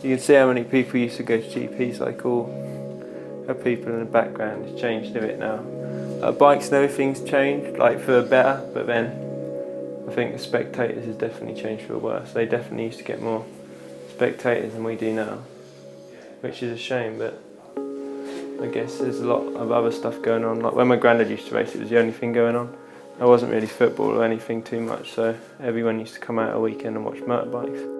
You can see how many people used to go to GPs, like all the people in the background. It's changed a bit now. Bikes and everything's changed, like for the better, but then I think the spectators has definitely changed for the worse. They definitely used to get more spectators than we do now, which is a shame, but I guess there's a lot of other stuff going on. Like when my granddad used to race, it was the only thing going on. There wasn't really football or anything too much, so everyone used to come out a weekend and watch motorbikes.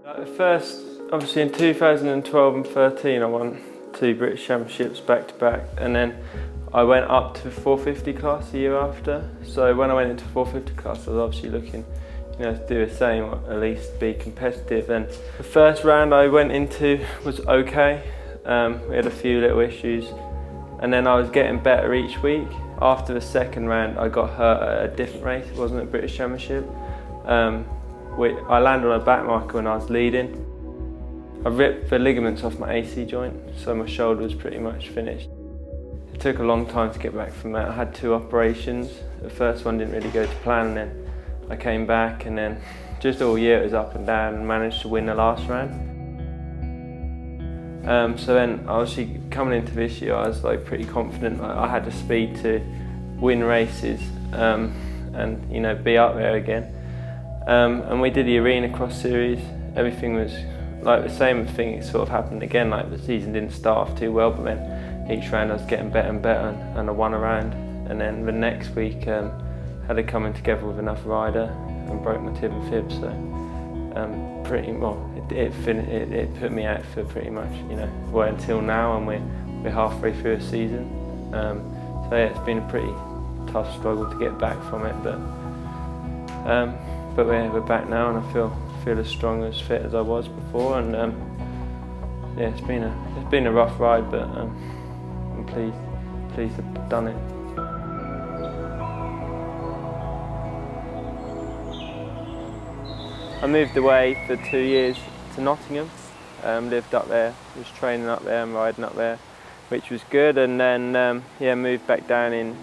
Like the first, obviously in 2012 and 13 I won 2 British Championships back to back, and then I went up to 450 class the year after. So when I went into 450 class I was obviously looking, to do the same, or at least be competitive. And the first round I went into was okay. We had a few little issues, and then I was getting better each week. After the second round I got hurt at a different race, it wasn't a British Championship. I landed on a back marker when I was leading. I ripped the ligaments off my AC joint, so my shoulder was pretty much finished. It took a long time to get back from that. I had 2 operations. The first one didn't really go to plan, and then I came back, and then just all year it was up and down, and managed to win the last round. So then obviously coming into this year I was like pretty confident. I had the speed to win races and be up there again. And we did the Arena Cross Series. Everything was like the same thing. It sort of happened again. Like the season didn't start off too well, but then each round I was getting better and better, and I won a round. And then the next week had it coming together with another rider and broke my tib and fib. So it put me out for pretty much well until now, and we're halfway through the season. So yeah, it's been a pretty tough struggle to get back from it, but we're back now, and I feel as strong, as fit as I was before, and yeah, it's been a rough ride, but I'm pleased to have done it. I moved away for 2 years to Nottingham, lived up there, was training up there and riding up there, which was good, and then moved back down in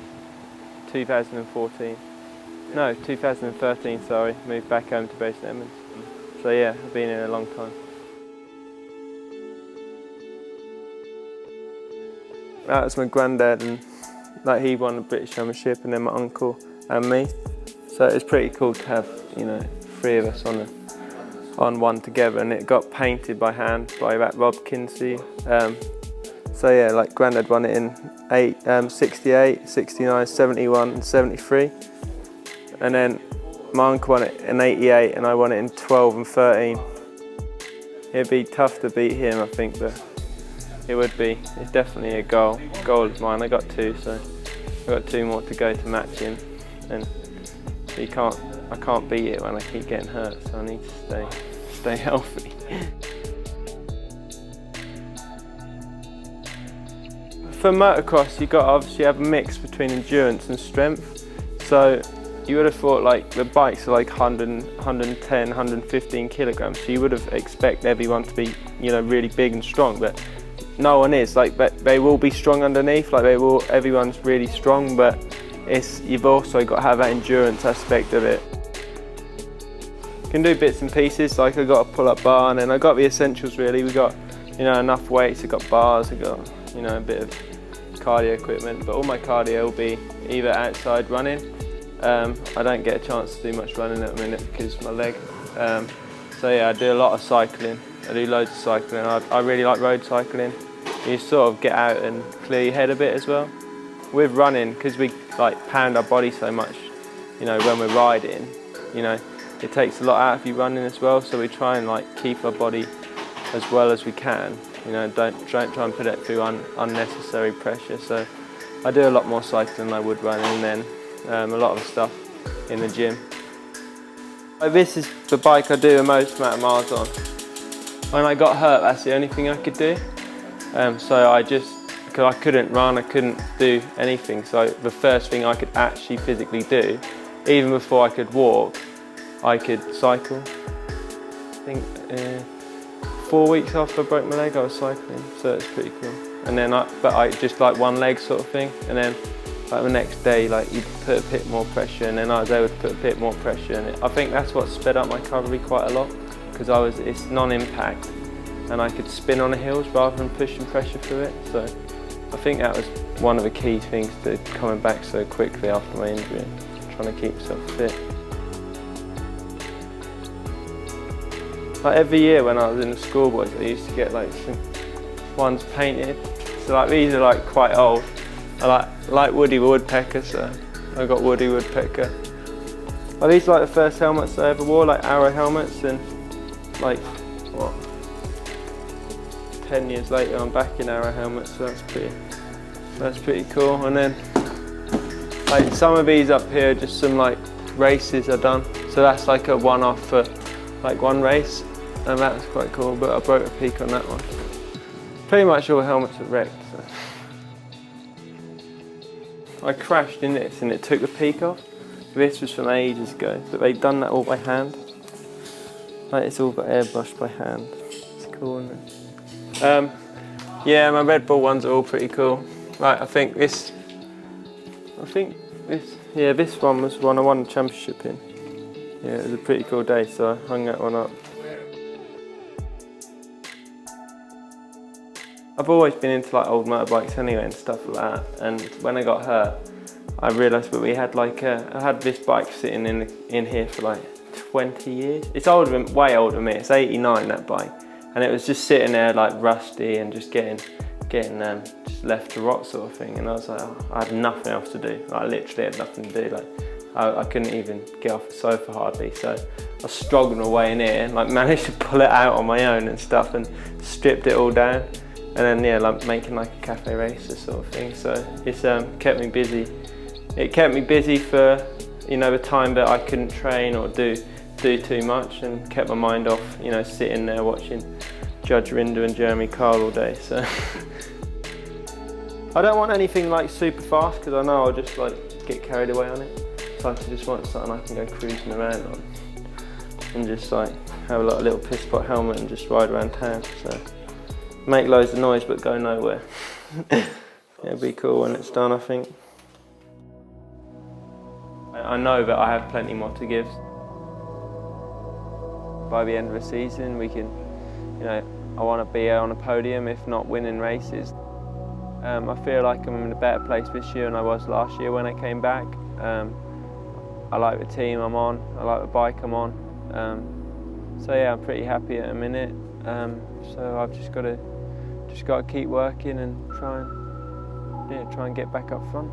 2013, sorry, moved back home to Basin Edmonds. So yeah, I've been here a long time. That was my granddad, and he won the British Championship, and then my uncle and me. So it's pretty cool to have 3 of us on one together, and it got painted by hand by that Rob Kinsey. So yeah, granddad won it in 68, 69, 71 and 73. And then my uncle won it in 88, and I won it in 12 and 13. It'd be tough to beat him, I think, but it would be. It's definitely a goal of mine. I got 2, so I've got 2 more to go to match him. And I can't beat it when I keep getting hurt, so I need to stay healthy. For motocross, you've got to obviously have a mix between endurance and strength. So you would have thought the bikes are 100, 110, 115 kilograms, so you would have expected everyone to be really big and strong, but no one is. But they will be strong underneath, everyone's really strong, but you've also got to have that endurance aspect of it. You can do bits and pieces, I got a pull-up bar, and then I got the essentials really. We got enough weights, I got bars, I got a bit of cardio equipment, but all my cardio will be either outside running. I don't get a chance to do much running at the minute because of my leg. So yeah, I do a lot of cycling. I do loads of cycling. I really like road cycling. You sort of get out and clear your head a bit as well. With running, because we pound our body so much, when we're riding, it takes a lot out of you running as well. So we try and keep our body as well as we can. Don't try and put it through unnecessary pressure. So I do a lot more cycling than I would running, and then a lot of stuff in the gym. This is the bike I do the most amount of miles on. When I got hurt, that's the only thing I could do. So because I couldn't run, I couldn't do anything. So the first thing I could actually physically do, even before I could walk, I could cycle. I think 4 weeks after I broke my leg, I was cycling, so it's pretty cool. And then I just one leg sort of thing, and then like the next day, like you'd put a bit more pressure, and then I was able to put a bit more pressure, and I think that's what sped up my recovery quite a lot, because it's non-impact, and I could spin on the hills rather than pushing pressure through it. So I think that was one of the key things to coming back so quickly after my injury, trying to keep myself fit. Like every year when I was in the schoolboys, I used to get like some ones painted. So like these are like quite old. I like Woody Woodpecker, so I got Woody Woodpecker. Are these like the first helmets I ever wore, like Arrow helmets, and like what? 10 years later I'm back in Arrow helmets, so that's pretty cool. And then like some of these up here are just some like races I've done. So that's like a one-off for like one race, and that's quite cool, but I broke a peak on that one. Pretty much all helmets are wrecked. So. I crashed in this and it took the peak off. This was from ages ago, but they've done that all by hand. Like it's all got airbrushed by hand. It's cool, isn't it? Yeah, my Red Bull ones are all pretty cool. Like this one was one I won the championship in. Yeah, it was a pretty cool day, so I hung that one up. I've always been into like old motorbikes anyway and stuff like that, and when I got hurt I realised that we had like I had this bike sitting in here for like 20 years. It's way older than me, it's 89 that bike, and it was just sitting there like rusty and just getting just left to rot sort of thing, and I was like, oh, I had nothing else to do. I literally had nothing to do. Like I couldn't even get off the sofa hardly, so I struggled my way in here and like managed to pull it out on my own and stuff and stripped it all down. And then yeah, like making like a cafe racer sort of thing. So it's kept me busy. It kept me busy for the time that I couldn't train or do too much, and kept my mind off sitting there watching Judge Rinder and Jeremy Kyle all day. So I don't want anything like super fast, because I know I'll just like get carried away on it. So I just want something I can go cruising around on and just like have a little piss pot helmet and just ride around town. So. Make loads of noise but go nowhere. It'll be cool when it's done, I think. I know that I have plenty more to give. By the end of the season we can, I want to be on a podium, if not winning races. I feel like I'm in a better place this year than I was last year when I came back. I like the team I'm on, I like the bike I'm on. So yeah, I'm pretty happy at the minute. So I've just got to keep working and try and get back up front.